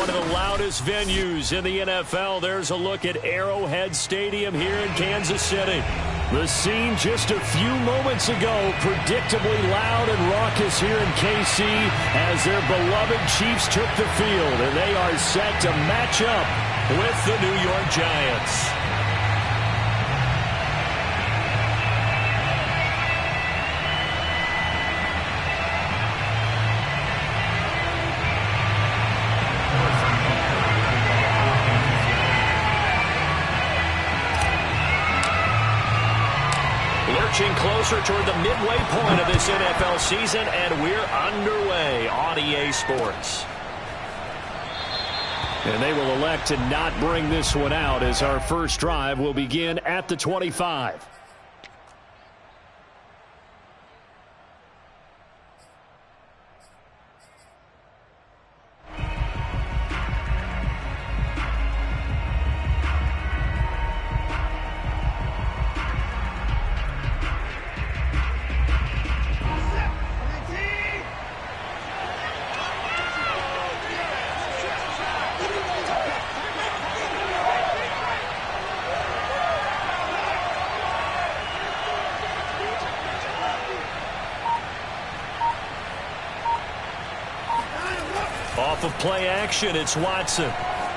one of the loudest venues in the NFL. There's a look at Arrowhead Stadium here in Kansas City. The scene just a few moments ago, predictably loud and raucous here in KC as their beloved Chiefs took the field, and they are set to match up with the New York Giants. Lurching closer toward the midway point of this NFL season, and we're underway on EA Sports. And they will elect to not bring this one out as our first drive will begin at the 25. Off of play action, it's Watson.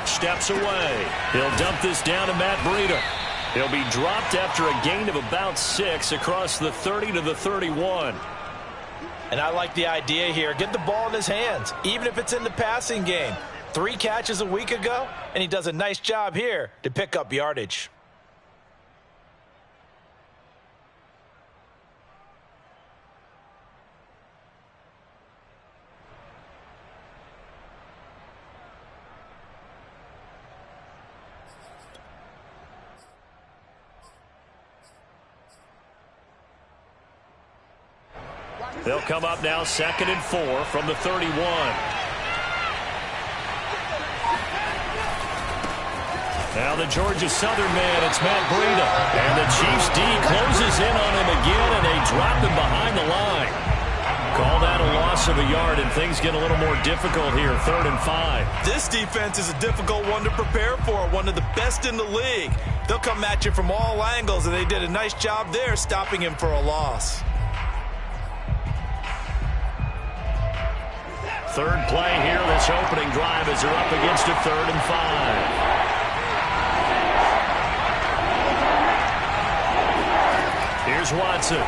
Steps away. He'll dump this down to Matt Breida. He'll be dropped after a gain of about 6 across the 30 to the 31. And I like the idea here. Get the ball in his hands, even if it's in the passing game. 3 catches a week ago, and he does a nice job here to pick up yardage. They'll come up now 2nd and 4 from the 31. Now the Georgia Southern man, it's Matt Breida. And the Chiefs D closes in on him again, and they drop him behind the line. Call that a loss of a yard, and things get a little more difficult here, 3rd and 5. This defense is a difficult one to prepare for, one of the best in the league. They'll come at you from all angles, and they did a nice job there stopping him for a loss. Third play here, this opening drive as they're up against a 3rd and 5. Here's Watson.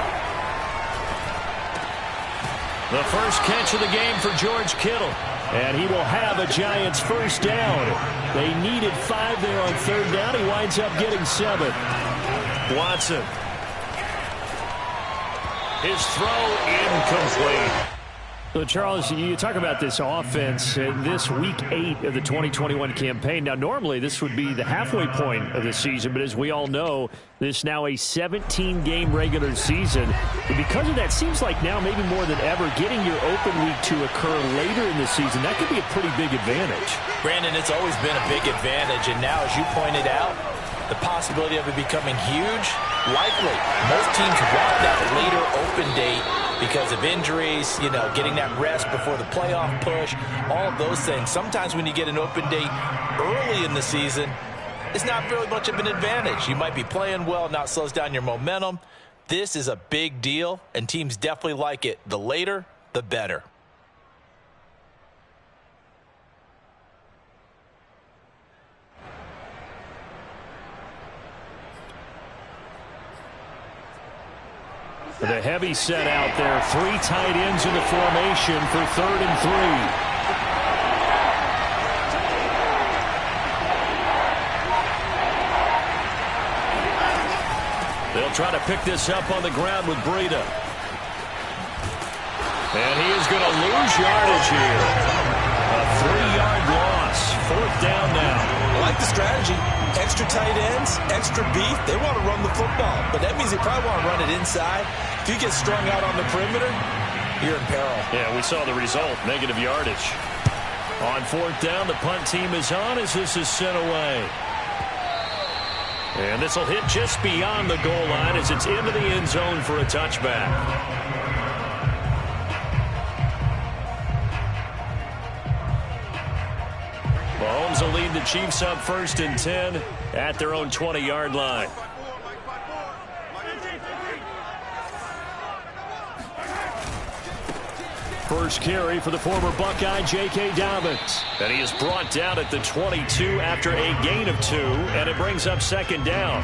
The first catch of the game for George Kittle. And he will have a Giants first down. They needed 5 there on 3rd down. He winds up getting 7. Watson. His throw incomplete. So, Charles, you talk about this offense this week 8 of the 2021 campaign. Now, normally this would be the halfway point of the season, but as we all know, this is now a 17-game regular season. And because of that, seems like now maybe more than ever, getting your open week to occur later in the season, that could be a pretty big advantage. Brandon, it's always been a big advantage, and now, as you pointed out, the possibility of it becoming huge, likely. Most teams want that later open date because of injuries, you know, getting that rest before the playoff push, all of those things. Sometimes when you get an open date early in the season, it's not really much of an advantage. You might be playing well, now it slows down your momentum. This is a big deal, and teams definitely like it. The later, the better. The heavy set out there. 3 tight ends in the formation for 3rd and 3. They'll try to pick this up on the ground with Breida. And he is going to lose yardage here. A 3-yard loss. 4th down now. I like the strategy. Extra tight ends, extra beef. They want to run the football, but that means they probably want to run it inside. If you get strung out on the perimeter, you're in peril. Yeah, we saw the result, negative yardage. On 4th down, the punt team is on as this is sent away. And this will hit just beyond the goal line as it's into the end zone for a touchback. Mahomes will lead the Chiefs up 1st and 10 at their own 20-yard line. First carry for the former Buckeye, J.K. Dobbins. And he is brought down at the 22 after a gain of 2, and it brings up 2nd down.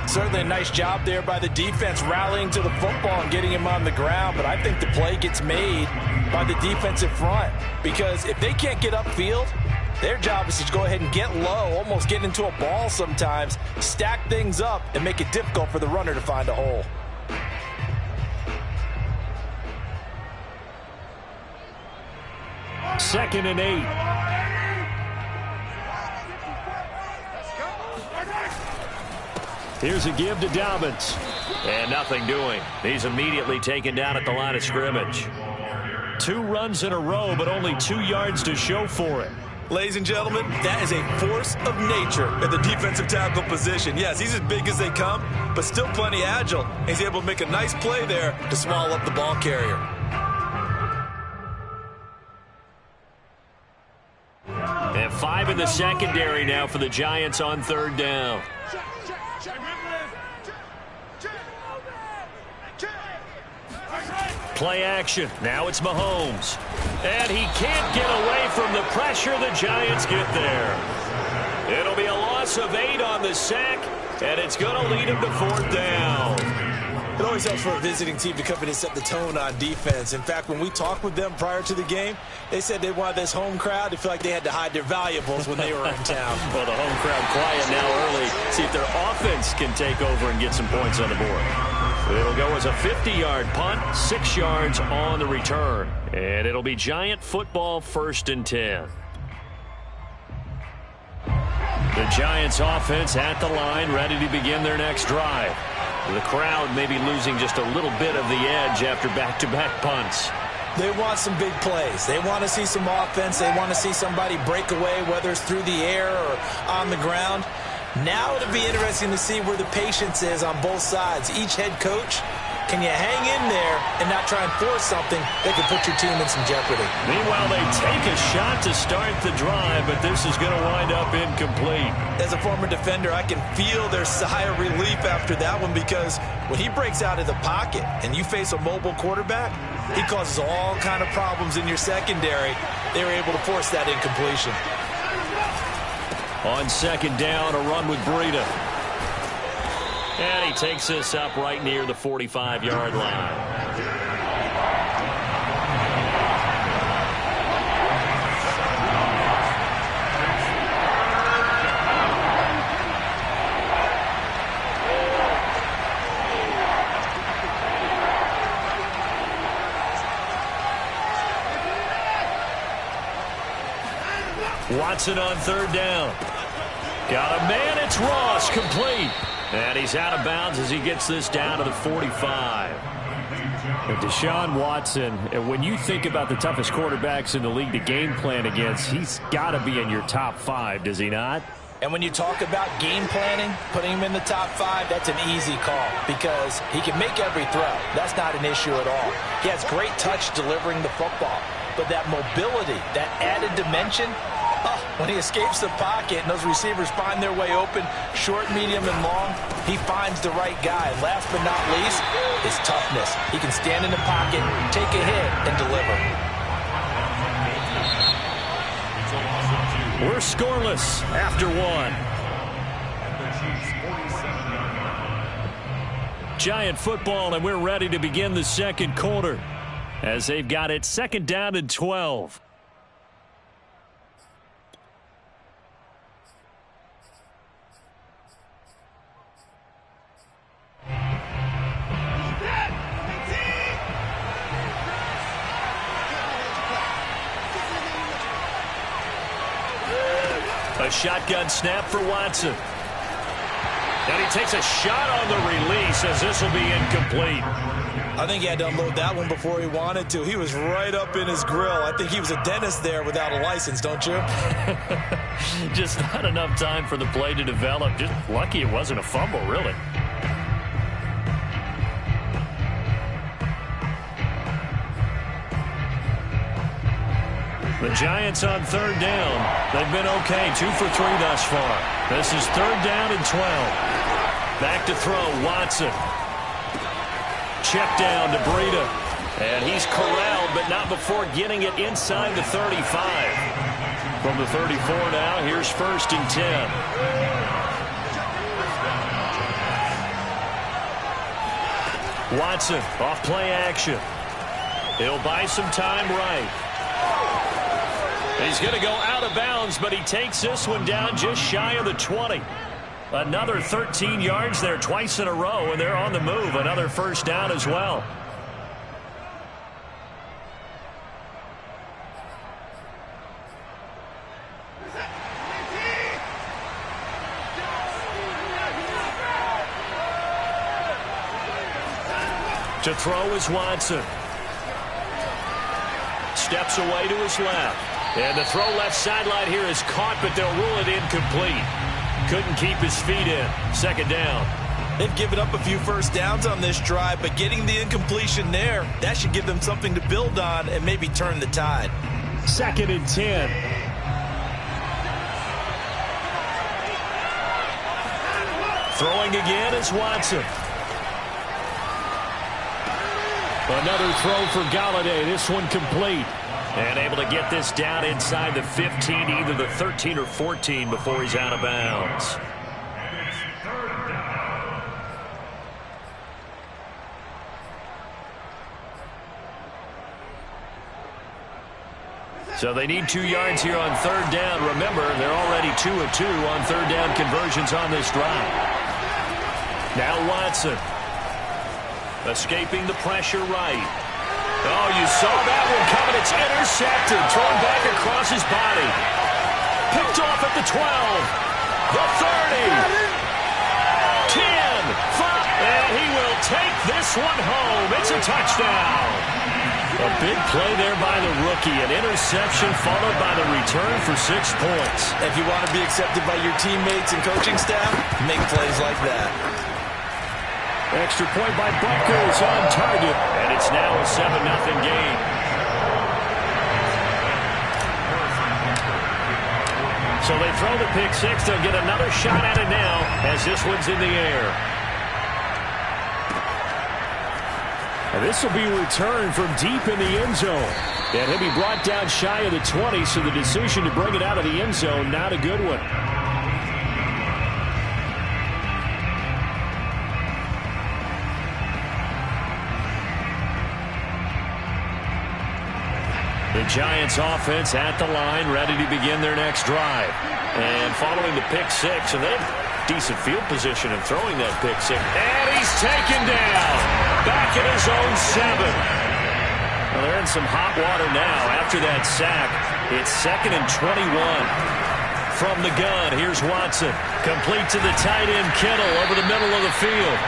Certainly a nice job there by the defense rallying to the football and getting him on the ground, but I think the play gets made by the defensive front because if they can't get upfield, their job is to go ahead and get low, almost get into a ball sometimes, stack things up, and make it difficult for the runner to find a hole. Second and 8. Here's a give to Dobbins. And nothing doing. He's immediately taken down at the line of scrimmage. 2 runs in a row, but only 2 yards to show for it. Ladies and gentlemen, that is a force of nature at the defensive tackle position. Yes, he's as big as they come, but still plenty agile. He's able to make a nice play there to swallow up the ball carrier. And 5 in the secondary now for the Giants on 3rd down. Play action. Now it's Mahomes. And he can't get away from the pressure. The Giants get there. It'll be a loss of 8 on the sack, and it's going to lead him to 4th down. It always helps for a visiting team to come in and set the tone on defense. In fact, when we talked with them prior to the game, they said they wanted this home crowd to feel like they had to hide their valuables when they were in town. Well, the home crowd quiet now early. See if their offense can take over and get some points on the board. It'll go as a 50-yard punt, 6 yards on the return. And it'll be Giant football 1st and 10. The Giants offense at the line, ready to begin their next drive. The crowd may be losing just a little bit of the edge after back-to-back punts. They want some big plays. They want to see some offense. They want to see somebody break away, whether it's through the air or on the ground. Now it'll be interesting to see where the patience is on both sides. Each head coach, can you hang in there and not try and force something that could put your team in some jeopardy? Meanwhile, they take a shot to start the drive, but this is going to wind up incomplete. As a former defender, I can feel their sigh of relief after that one because when he breaks out of the pocket and you face a mobile quarterback, he causes all kind of problems in your secondary. They were able to force that incompletion. On 2nd down, a run with Breida. And he takes this up right near the 45-yard line. Watson on 3rd down. Got a man, it's Ross, complete. And he's out of bounds as he gets this down to the 45. And Deshaun Watson, when you think about the toughest quarterbacks in the league to game plan against, he's got to be in your top 5, does he not? And when you talk about game planning, putting him in the top 5, that's an easy call because he can make every throw. That's not an issue at all. He has great touch delivering the football. But that mobility, that added dimension, when he escapes the pocket and those receivers find their way open, short, medium, and long, he finds the right guy. Last but not least, his toughness. He can stand in the pocket, take a hit, and deliver. We're scoreless after 1. Giant football, and we're ready to begin the 2nd quarter as they've got it 2nd down and 12. A shotgun snap for Watson. And he takes a shot on the release as this will be incomplete. I think he had to unload that one before he wanted to. He was right up in his grill. I think he was a dentist there without a license, don't you? Just not enough time for the play to develop. Just lucky it wasn't a fumble, really. The Giants on third down. They've been okay, 2 for 3 thus far. This is third down and 12. Back to throw, Watson. Check down to Breida. And he's corralled, but not before getting it inside the 35. From the 34 now, here's first and 10. Watson off play action. He'll buy some time right. He's going to go out of bounds, but he takes this one down just shy of the 20. Another 13 yards there twice in a row, and they're on the move. Another first down as well. To throw is Watson. Steps away to his left. And the throw left sideline here is caught, but they'll rule it incomplete. Couldn't keep his feet in. Second down. They've given up a few first downs on this drive, but getting the incompletion there, that should give them something to build on and maybe turn the tide. Second and 10. Throwing again is Watson. Another throw for Galladay. This one complete. And able to get this down inside the 15, either the 13 or 14 before he's out of bounds. So they need 2 yards here on third down. Remember, they're already 2 of 2 on third down conversions on this drive. Now Watson. Escaping the pressure right. Oh, you saw that one coming. It's intercepted. Thrown back across his body. Picked off at the 12. The 30. 10. 5. And he will take this one home. It's a touchdown. A big play there by the rookie. An interception followed by the return for 6 points. If you want to be accepted by your teammates and coaching staff, make plays like that. Extra point by Buckers on target. And it's now a 7-0 game. So they throw the pick six. They'll get another shot at it now as this one's in the air. And this will be returned from deep in the end zone. And he'll be brought down shy of the 20, so the decision to bring it out of the end zone, not a good one. The Giants offense at the line, ready to begin their next drive. And following the pick six, and they have decent field position in throwing that pick six. And he's taken down. Back at his own 7. Well, they're in some hot water now after that sack. It's 2nd and 21. From the gun, here's Watson. Complete to the tight end, Kittle, over the middle of the field.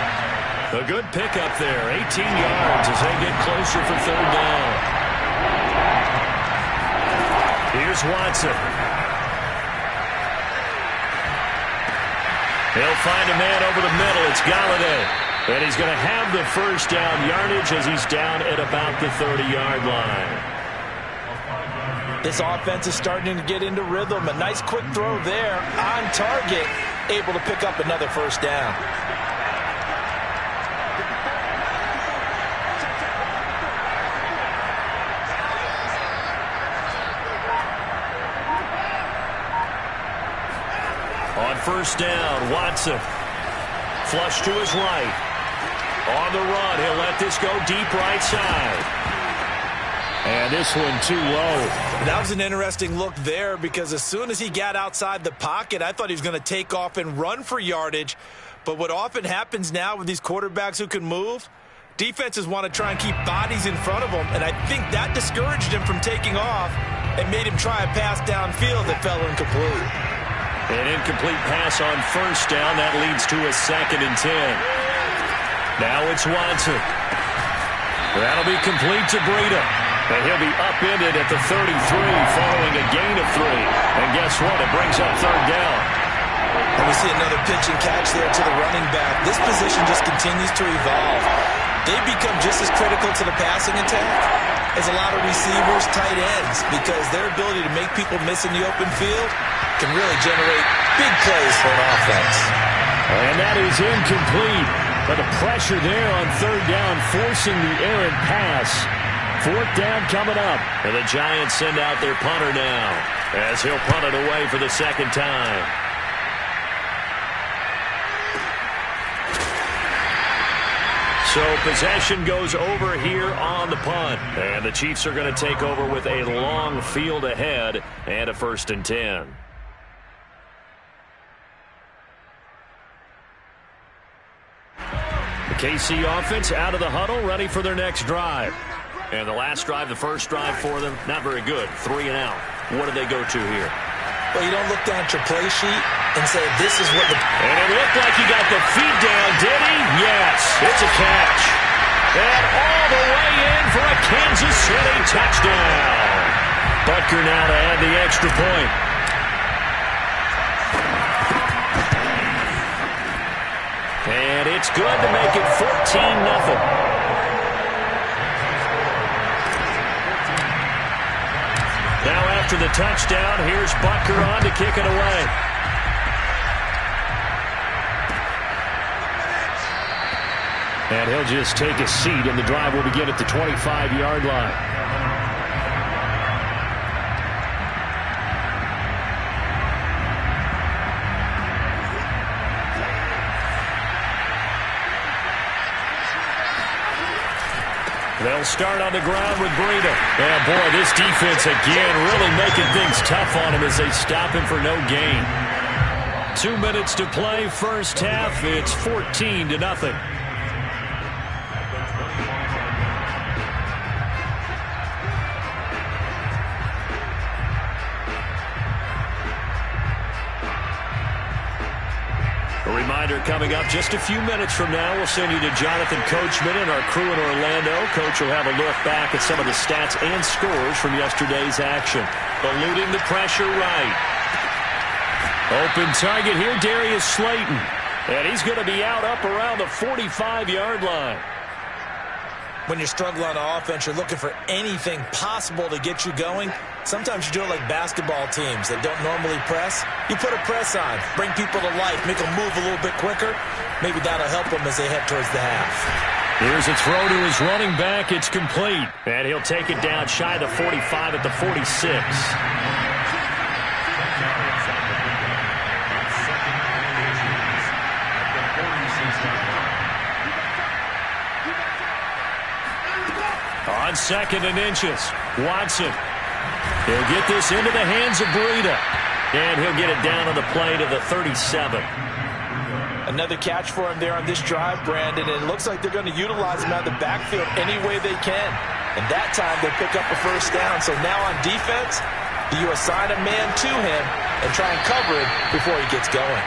A good pickup there, 18 yards as they get closer for third down. Here's Watson. He'll find a man over the middle. It's Galladay. And he's going to have the first down yardage as he's down at about the 30-yard line. This offense is starting to get into rhythm. A nice quick throw there on target. Able to pick up another first down. On first down, Watson. Flush to his right. On the run, he'll let this go deep right side. And this one too low. That was an interesting look there because as soon as he got outside the pocket, I thought he was going to take off and run for yardage. But what often happens now with these quarterbacks who can move, defenses want to try and keep bodies in front of them. And I think that discouraged him from taking off and made him try a pass downfield that fell incomplete. An incomplete pass on first down. That leads to a 2nd and 10. Now it's Watson. That'll be complete to Breida. And he'll be upended at the 33 following a gain of 3. And guess what? It brings up third down. And we see another pitch and catch there to the running back. This position just continues to evolve. they become just as critical to the passing attack as a lot of receivers, tight ends, because their ability to make people miss in the open field can really generate big plays for an offense. And that is incomplete. But the pressure there on third down, forcing the errant pass. Fourth down coming up. And the Giants send out their punter now, as he'll punt it away for the second time. So possession goes over here on the punt. And the Chiefs are going to take over with a long field ahead and a 1st and 10. The KC offense out of the huddle, ready for their next drive. And the last drive, the first drive for them, not very good. 3 and out. What do they go to here? Well, you don't look down at your play sheet and say, this is what the... And it looked like he got the feed down, did he? Yes, it's a catch. And all the way in for a Kansas City touchdown. Butker now to add the extra point. And it's good to make it 14-0. Now after the touchdown, here's Butker on to kick it away. And he'll just take a seat, and the drive will begin at the 25-yard line. They'll start on the ground with Breida. And, boy, this defense again really making things tough on him as they stop him for no gain. 2 minutes to play, first half. It's 14-0. A reminder coming up just a few minutes from now, we'll send you to Jonathan Coachman and our crew in Orlando. Coach will have a look back at some of the stats and scores from yesterday's action. Eluding the pressure right. Open target here, Darius Slayton. And he's going to be out up around the 45-yard line. When you're struggling on offense, you're looking for anything possible to get you going. Sometimes you do it like basketball teams that don't normally press. You put a press on, bring people to life, make them move a little bit quicker. Maybe that'll help them as they head towards the half. Here's a throw to his running back. It's complete. And he'll take it down shy of the 45 at the 46. On 2nd and inches, Watson. He'll get this into the hands of Breida. And he'll get it down on the play to the 37. Another catch for him there on this drive, Brandon. And it looks like they're going to utilize him out of the backfield any way they can. And that time they pick up a first down. So now on defense, you assign a man to him and try and cover him before he gets going.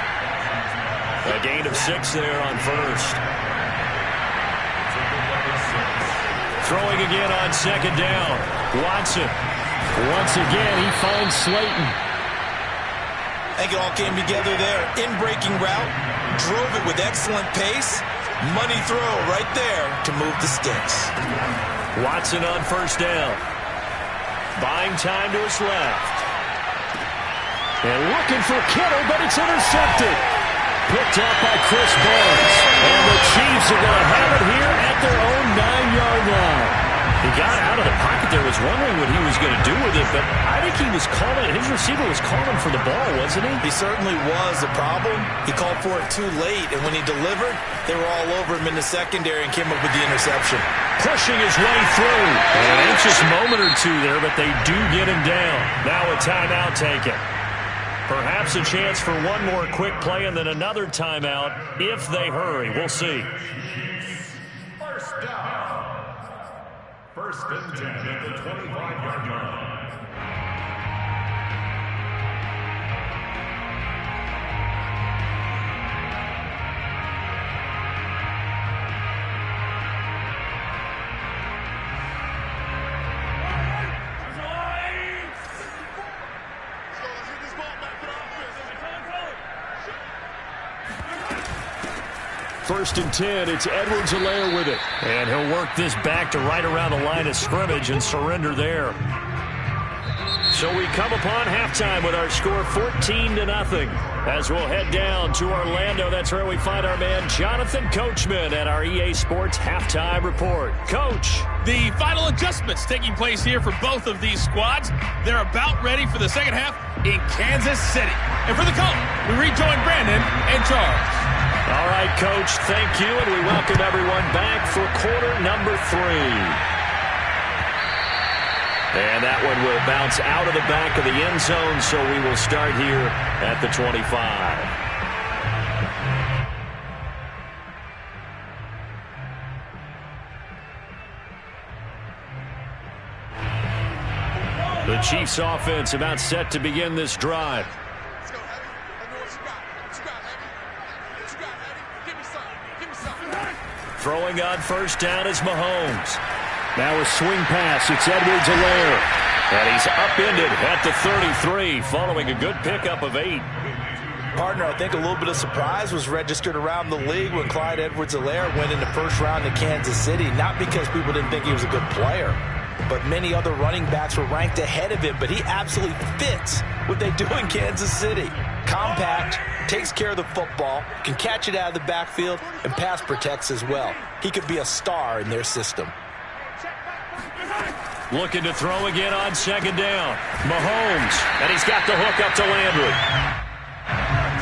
A gain of 6 there on first. Throwing again on 2nd down. Watson. Once again, he finds Slayton. I think it all came together there. In-breaking route. Drove it with excellent pace. Money throw right there to move the sticks. Watson on first down. Buying time to his left. And looking for Kittle, but it's intercepted. Picked up by Chris Barnes. And the Chiefs are going to have it here at their own 9-yard line. He got out of the pocket there, was wondering what he was going to do with it, but I think he was calling, his receiver was calling for the ball, wasn't he? He certainly was. The problem, he called for it too late, and when he delivered, they were all over him in the secondary and came up with the interception. Pushing his way through. An anxious moment or two there, but they do get him down. Now a timeout taken. Perhaps a chance for one more quick play and then another timeout if they hurry. We'll see. First down. 1st and 10 at the 25-yard line. 1st and 10. It's Edwards-Helaire with it. And he'll work this back to right around the line of scrimmage and surrender there. So we come upon halftime with our score 14-0 as we'll head down to Orlando. That's where we find our man Jonathan Coachman at our EA Sports Halftime Report. Coach. The final adjustments taking place here for both of these squads. They're about ready for the second half in Kansas City. And for the call, we rejoin Brandon and Charles. All right, Coach, thank you, and we welcome everyone back for quarter number 3. And that one will bounce out of the back of the end zone, so we will start here at the 25. The Chiefs offense about set to begin this drive. Let's go, Heavy. Let me know what you got. What you got, Heavy? What you got, Heavy? Give me something. Give me something. Throwing on first down is Mahomes. Now a swing pass. It's Edwards-Helaire. And he's upended at the 33 following a good pickup of 8. Partner, I think a little bit of surprise was registered around the league when Clyde Edwards-Helaire went in the first round to Kansas City. Not because people didn't think he was a good player, but many other running backs were ranked ahead of him. But he absolutely fits what they do in Kansas City. Compact, takes care of the football, can catch it out of the backfield, and pass protects as well. He could be a star in their system. Looking to throw again on second down. Mahomes, and he's got the hook up to Landry.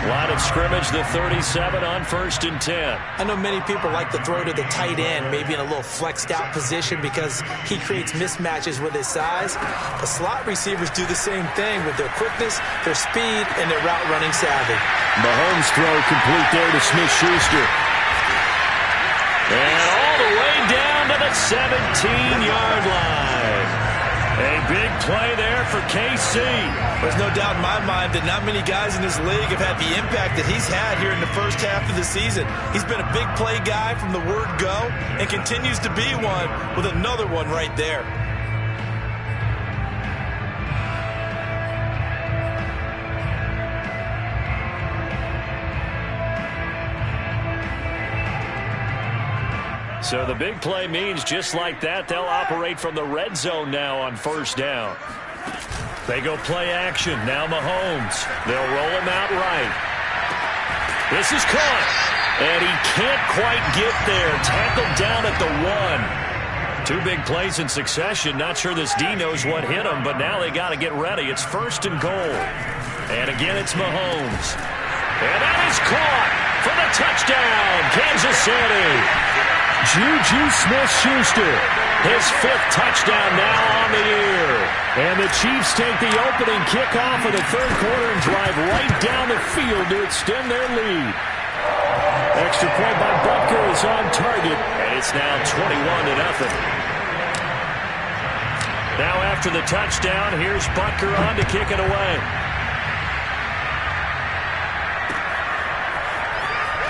Line of scrimmage, the 37 on 1st and 10. I know many people like to throw to the tight end, maybe in a little flexed out position because he creates mismatches with his size. The slot receivers do the same thing with their quickness, their speed, and their route running savvy. Mahomes throw complete there to Smith-Schuster. And all the way down to the 17-yard line. A big play there for KC. There's no doubt in my mind that not many guys in this league have had the impact that he's had here in the first half of the season. He's been a big play guy from the word go and continues to be one with another one right there. So the big play means just like that, they'll operate from the red zone now on first down. They go play action. Now Mahomes. They'll roll him out right. This is caught. And he can't quite get there. Tackled down at the 1. 2 big plays in succession. Not sure this D knows what hit him, but now they got to get ready. It's 1st and goal. And again, it's Mahomes. And that is caught for the touchdown, Kansas City. Juju Smith-Schuster, his 5th touchdown now on the year. And the Chiefs take the opening kickoff of the 3rd quarter and drive right down the field to extend their lead. Extra point by Butker is on target, and it's now 21-0. Now after the touchdown, here's Butker on to kick it away.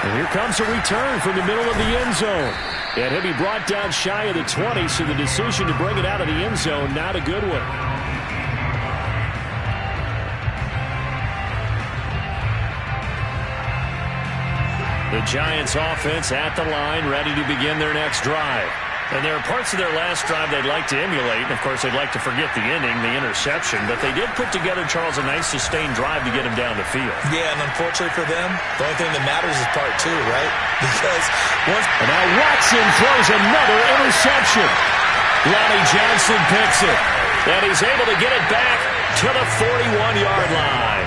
And here comes a return from the middle of the end zone. And he'll be brought down shy of the 20, so the decision to bring it out of the end zone, not a good one. The Giants offense at the line, ready to begin their next drive. And there are parts of their last drive they'd like to emulate. And, of course, they'd like to forget the inning, the interception. But they did put together, Charles, a nice sustained drive to get him down the field. Yeah, and unfortunately for them, the only thing that matters is part 2, right? Because once... And now Watson throws another interception. Lonnie Johnson picks it. And he's able to get it back to the 41-yard line.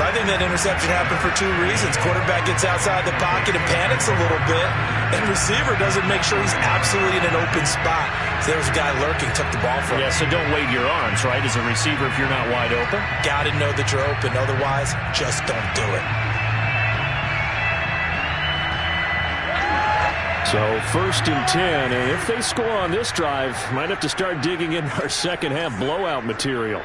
I think that interception happened for 2 reasons. Quarterback gets outside the pocket and panics a little bit, and receiver doesn't make sure he's absolutely in an open spot. So there's a guy lurking, took the ball from him. Yeah, so don't wave your arms, right, as a receiver if you're not wide open. Got to know that you're open. Otherwise, just don't do it. So 1st and 10, and if they score on this drive, might have to start digging in our second half blowout material.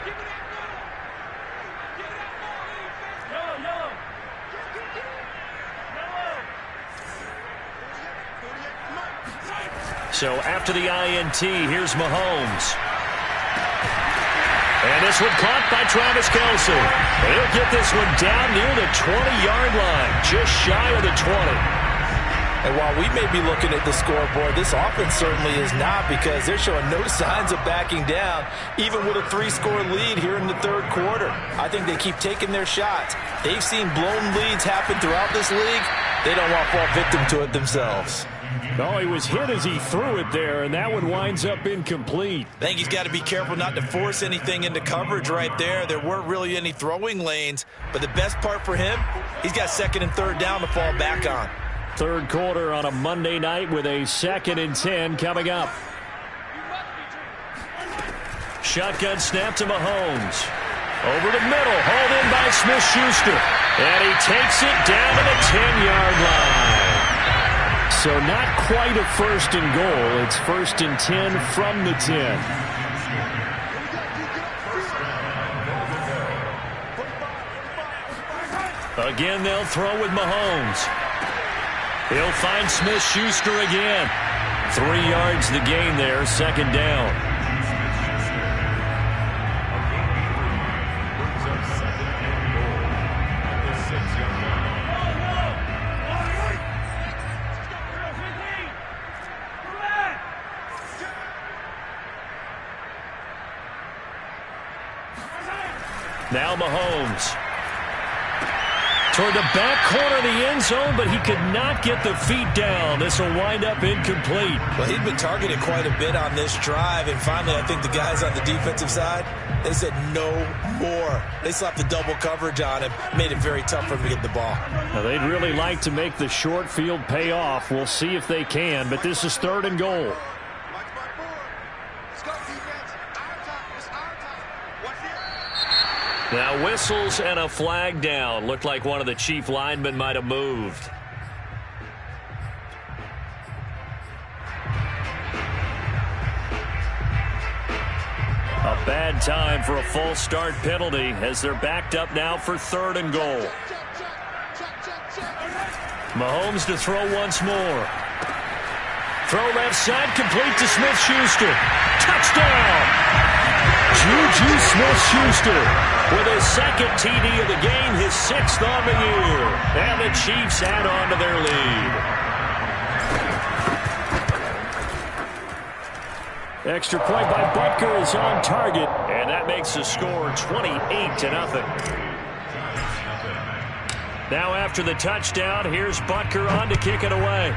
So after the INT, here's Mahomes. And this one caught by Travis Kelce. And he'll get this one down near the 20-yard line, just shy of the 20. And while we may be looking at the scoreboard, this offense certainly is not, because they're showing no signs of backing down, even with a 3-score lead here in the third quarter. I think they keep taking their shots. They've seen blown leads happen throughout this league. They don't want to fall victim to it themselves. Oh, he was hit as he threw it there, and that one winds up incomplete. I think he's got to be careful not to force anything into coverage right there. There weren't really any throwing lanes, but the best part for him, he's got second and third down to fall back on. Third quarter on a Monday night with a 2nd and 10 coming up. Shotgun snap to Mahomes. Over the middle, hauled in by Smith-Schuster. And he takes it down to the 10-yard line. So not quite a 1st and goal. It's 1st and 10 from the 10. Again, they'll throw with Mahomes. He'll find Smith-Schuster again. 3 yards the gain there, 2nd down. Now Mahomes. Toward the back corner of the end zone, but he could not get the feet down. This will wind up incomplete. Well, he'd been targeted quite a bit on this drive, and finally I think the guys on the defensive side, they said no more. They slapped the double coverage on him, made it very tough for him to get the ball. Now, they'd really like to make the short field pay off. We'll see if they can, but this is 3rd and goal. Now whistles and a flag down. Looked like one of the chief linemen might have moved. A bad time for a false start penalty as they're backed up now for 3rd and goal. Mahomes to throw once more. Throw left side, complete to Smith-Schuster. Touchdown! Juju Smith-Schuster with his 2nd TD of the game, his 6th on the year. And the Chiefs add on to their lead. Extra point by Butker is on target, and that makes the score 28-0. Now after the touchdown, here's Butker on to kick it away.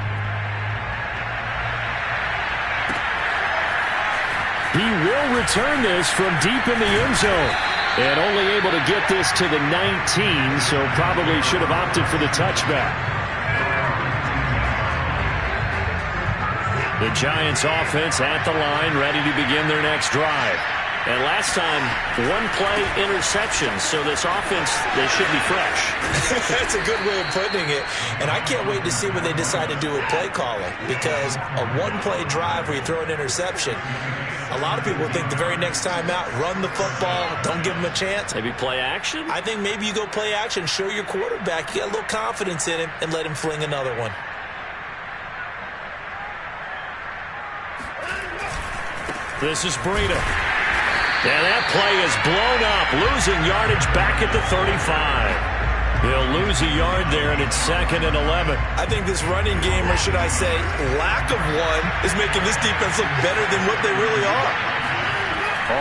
He will return this from deep in the end zone. And only able to get this to the 19, so probably should have opted for the touchback. The Giants offense at the line, ready to begin their next drive. And last time, 1-play interception, so this offense, they should be fresh. That's a good way of putting it. And I can't wait to see what they decide to do with play calling, because a 1-play drive where you throw an interception, a lot of people think the very next time out, run the football, don't give them a chance. Maybe play action? I think maybe you go play action, show your quarterback, you got a little confidence in him, and let him fling another one. This is Breida. And that play is blown up, losing yardage back at the 35. He'll lose a yard there, and it's 2nd and 11. I think this running game, or should I say lack of one, is making this defense look better than what they really are.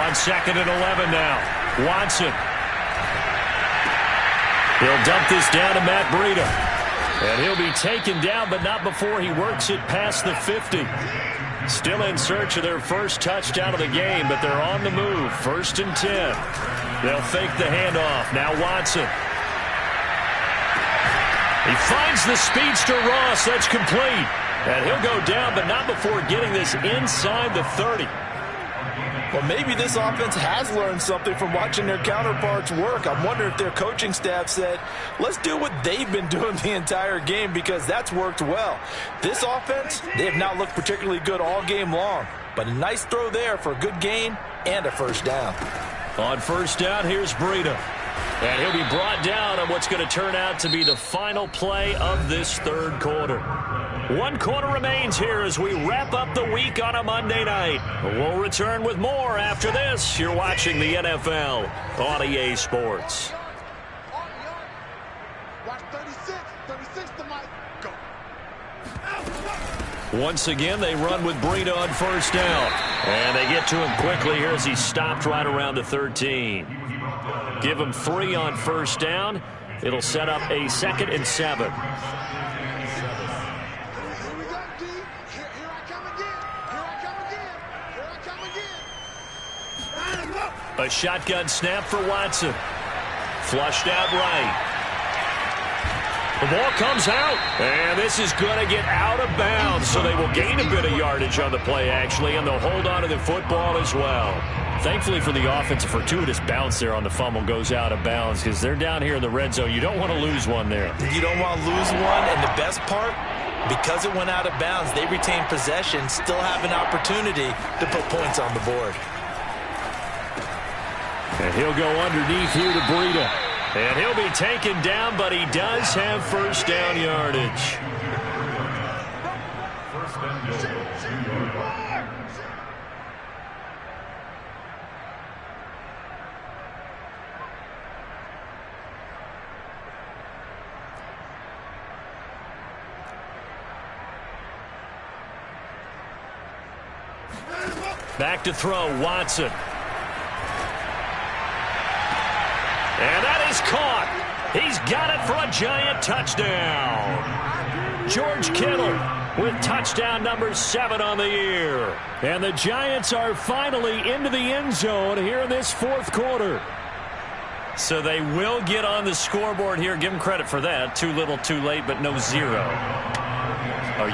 On 2nd and 11 now. Watson. He'll dump this down to Matt Breida. And he'll be taken down, but not before he works it past the 50. Still in search of their first touchdown of the game, but they're on the move. 1st and 10. They'll fake the handoff. Now Watson. He finds the speedster Ross. That's complete. And he'll go down, but not before getting this inside the 30. Well, maybe this offense has learned something from watching their counterparts work. I'm wondering if their coaching staff said, let's do what they've been doing the entire game, because that's worked well. This offense, they have not looked particularly good all game long, but a nice throw there for a good gain and a 1st down. On 1st down, here's Breida. And he'll be brought down on what's going to turn out to be the final play of this 3rd quarter. 1 quarter remains here as we wrap up the week on a Monday night. We'll return with more after this. You're watching the NFL on EA Sports. Watch 36 to Mike. Go. Once again, they run with Breida on first down. And they get to him quickly here as he stopped right around the 13. Give him 3 on first down. It'll set up a 2nd and 7. A shotgun snap for Watson. Flushed out right. The ball comes out, and this is going to get out of bounds, so they will gain a bit of yardage on the play, actually, and they'll hold on to the football as well. Thankfully for the offense, a fortuitous bounce there on the fumble goes out of bounds because they're down here in the red zone. You don't want to lose one there. You don't want to lose one, and the best part, because it went out of bounds, they retain possession, still have an opportunity to put points on the board. And he'll go underneath here to Breida. And he'll be taken down, but he does have first down yardage. Back to throw, Watson. And that is caught. He's got it for a giant touchdown. George Kittle with touchdown number 7 on the year. And the Giants are finally into the end zone here in this 4th quarter. So they will get on the scoreboard here. Give them credit for that. Too little, too late, but no 0. Oh,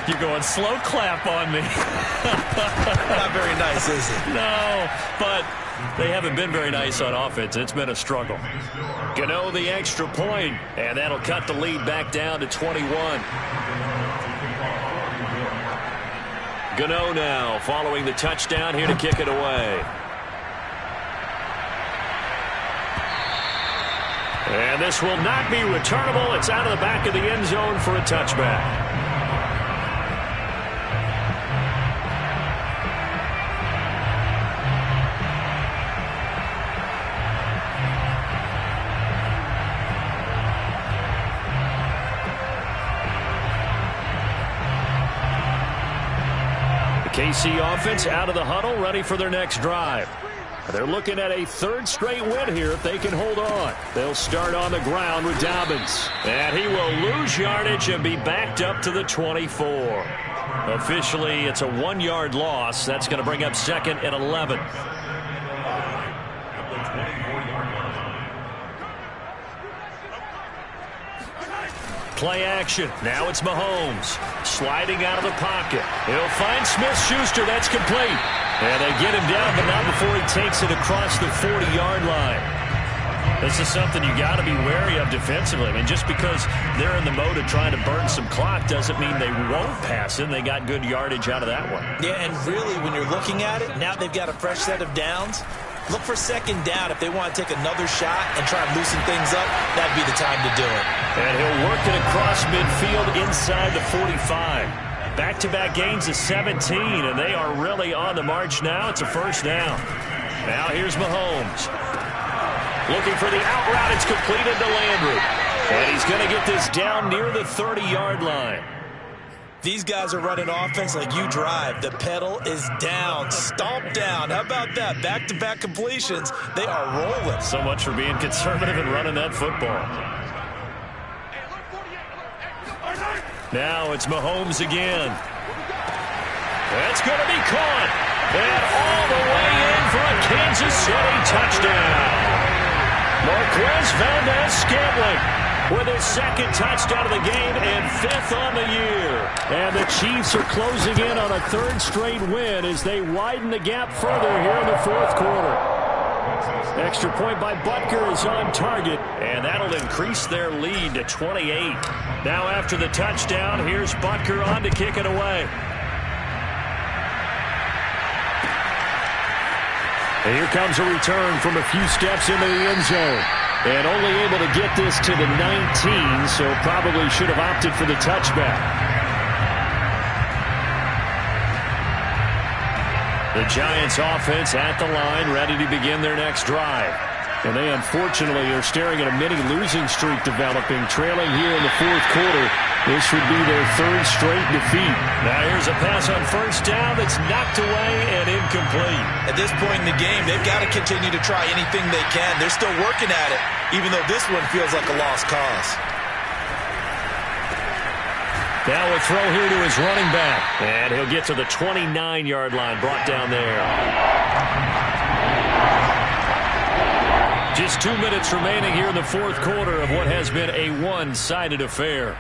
you're going slow clap on me. Not very nice, is it? No, but they haven't been very nice on offense. It's been a struggle. Gano the extra point, and that'll cut the lead back down to 21. Gano now following the touchdown here to kick it away. And this will not be returnable. It's out of the back of the end zone for a touchback. KC offense out of the huddle, ready for their next drive. They're looking at a 3rd straight win here if they can hold on. They'll start on the ground with Dobbins. And he will lose yardage and be backed up to the 24. Officially, it's a 1-yard loss. That's going to bring up 2nd and 11. Play action. Now it's Mahomes. Sliding out of the pocket. He'll find Smith-Schuster. That's complete. And they get him down, but not before he takes it across the 40-yard line. This is something you got to be wary of defensively. I mean, just because they're in the mode of trying to burn some clock doesn't mean they won't pass it. They got good yardage out of that one. Yeah, and really, when you're looking at it, now they've got a fresh set of downs. Look for 2nd down if they want to take another shot and try and loosen things up. That'd be the time to do it. And he'll work it across midfield inside the 45. Back-to-back gains of 17, and they are really on the march now. It's a first down. Now here's Mahomes. Looking for the out route. It's completed to Landry. And he's going to get this down near the 30-yard line. These guys are running offense like you drive. The pedal is down, stomp down. How about that? Back-to-back completions. They are rolling. So much for being conservative and running that football. Now it's Mahomes again. That's going to be caught. And all the way in for a Kansas City touchdown. Marquez Valdez-Scantling with his 2nd touchdown of the game and 5th on the year. And the Chiefs are closing in on a 3rd straight win as they widen the gap further here in the 4th quarter. Extra point by Butker is on target, and that'll increase their lead to 28. Now after the touchdown, here's Butker on to kick it away. And here comes a return from a few steps into the end zone. And only able to get this to the 19, so probably should have opted for the touchback. The Giants offense at the line, ready to begin their next drive. And they unfortunately are staring at a mini losing streak developing, trailing here in the 4th quarter This would be their third straight defeat. Now here's a pass on first down that's knocked away and incomplete. At this point in the game, they've got to continue to try anything they can. They're still working at it, even though this one feels like a lost cause. Now a throw here to his running back. And he'll get to the 29-yard line, brought down there. Just 2 minutes remaining here in the fourth quarter of what has been a one-sided affair.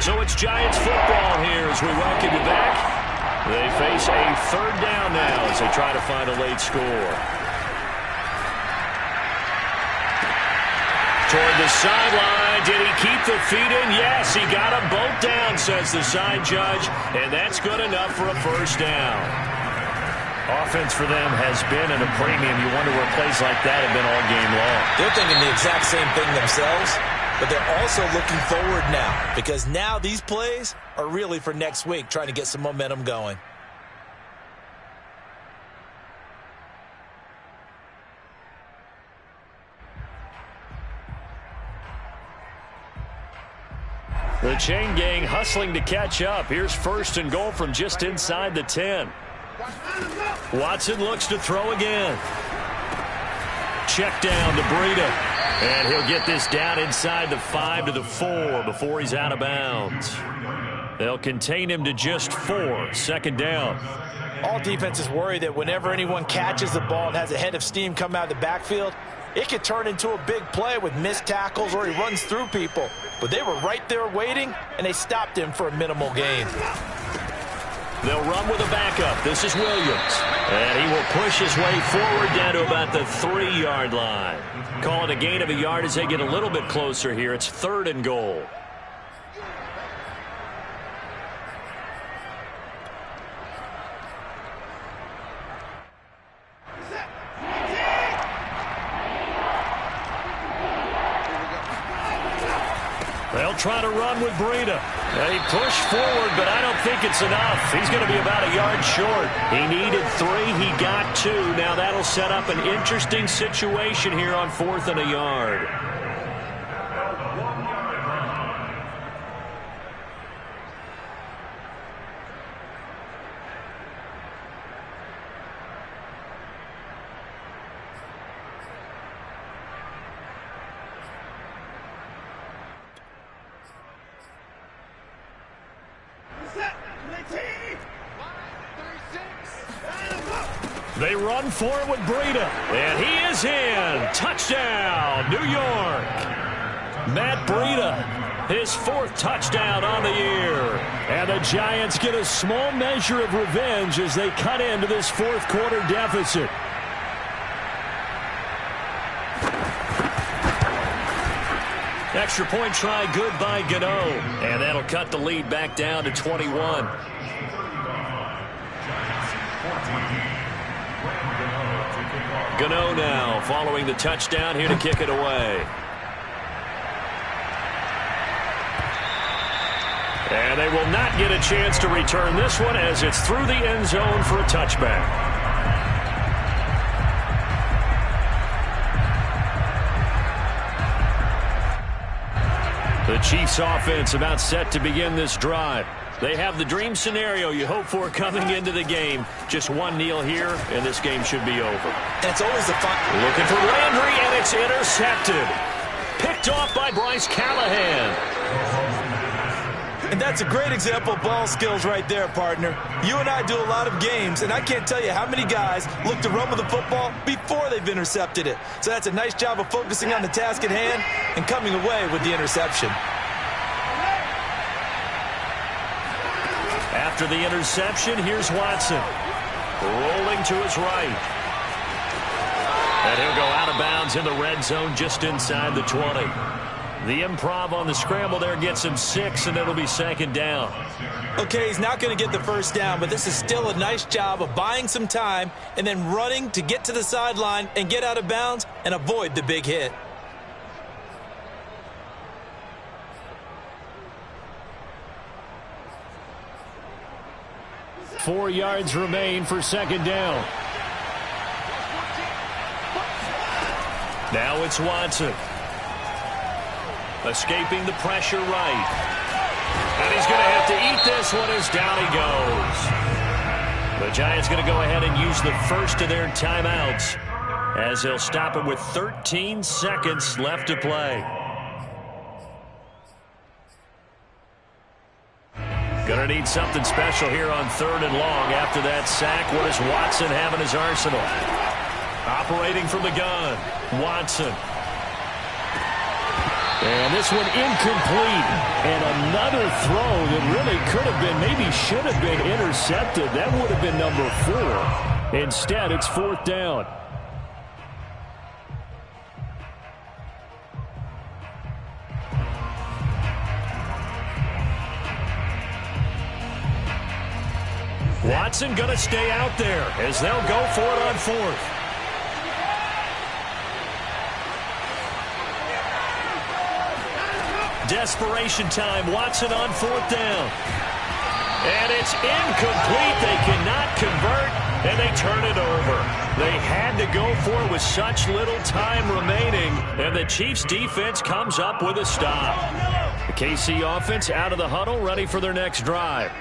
So it's Giants football here as we welcome you back. They face a third down now as they try to find a late score. Toward the sideline. Did he keep the feet in? Yes, he got them both down, says the side judge, and that's good enough for a first down. Offense for them has been at a premium. You wonder where plays like that have been all game long. They're thinking the exact same thing themselves, but they're also looking forward now because now these plays are really for next week, trying to get some momentum going. The chain gang hustling to catch up. Here's first and goal from just inside the 10. Watson looks to throw again. Check down to Breida. And he'll get this down inside the 5 to the 4 before he's out of bounds. They'll contain him to just 4. Second down. All defenses worry that whenever anyone catches the ball and has a head of steam come out of the backfield, it could turn into a big play with missed tackles or he runs through people. But they were right there waiting, and they stopped him for a minimal gain. They'll run with a backup. This is Williams. And he will push his way forward down to about the 3-yard line. Call it a gain of a yard as they get a little bit closer here. It's third and goal. They'll try to run with Breida. They push forward, but I don't think it's enough. He's going to be about a yard short. He needed 3. He got 2. Now that'll set up an interesting situation here on 4th and a yard. They run for it with Breida, and he is in. Touchdown, New York. Matt Breida, his 4th touchdown on the year. And the Giants get a small measure of revenge as they cut into this fourth quarter deficit. Extra point try good by Gano, and that'll cut the lead back down to 21. Gano now following the touchdown here to kick it away. And they will not get a chance to return this one as it's through the end zone for a touchback. The Chiefs offense about set to begin this drive. They have the dream scenario you hope for coming into the game. Just one kneel here, and this game should be over. It's always the fun. Looking for Landry, and it's intercepted. Picked off by Bryce Callahan. And that's a great example of ball skills right there, partner. You and I do a lot of games, and I can't tell you how many guys look to run with the football before they've intercepted it. So that's a nice job of focusing on the task at hand and coming away with the interception. After the interception, here's Watson. Rolling to his right. And he'll go out of bounds in the red zone just inside the 20. The improv on the scramble there gets him 6, and it'll be second down. Okay, he's not going to get the first down, but this is still a nice job of buying some time and then running to get to the sideline and get out of bounds and avoid the big hit. Four yards remain for second down. Now it's Watson. Escaping the pressure right. And he's going to have to eat this one as down he goes. The Giants going to go ahead and use the first of their timeouts as they'll stop it with 13 seconds left to play. Going to need something special here on 3rd and long. After that sack, what does Watson have in his arsenal? Operating from the gun, Watson. And this one incomplete. And another throw that really could have been, maybe should have been intercepted. That would have been number 4. Instead, it's 4th down. Watson going to stay out there as they'll go for it on 4th. Desperation time. Watson on 4th down. And it's incomplete. They cannot convert, and they turn it over. They had to go for it with such little time remaining, and the Chiefs' defense comes up with a stop. The KC offense out of the huddle, ready for their next drive.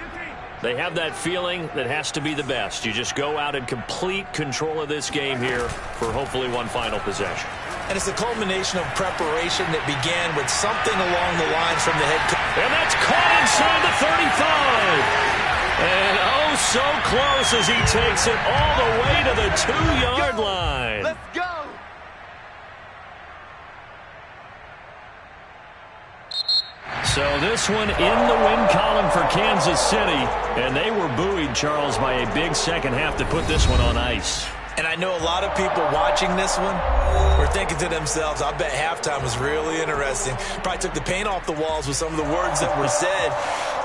They have that feeling that has to be the best. You just go out and complete control of this game here for hopefully one final possession. And it's a culmination of preparation that began with something along the lines from the head coach. And that's caught inside the 35. And oh, so close as he takes it all the way to the 2-yard line. Let's go. So this one in the win column for Kansas City. And they were buoyed, Charles, by a big second half to put this one on ice. And I know a lot of people watching this one were thinking to themselves, I bet halftime was really interesting. Probably took the paint off the walls with some of the words that were said.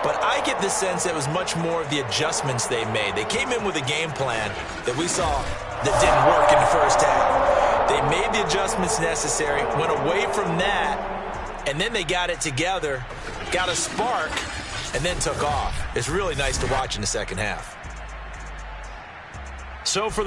But I get the sense that it was much more of the adjustments they made. They came in with a game plan that we saw that didn't work in the first half. They made the adjustments necessary, went away from that, and then they got it together, got a spark, and then took off. It's really nice to watch in the second half. So for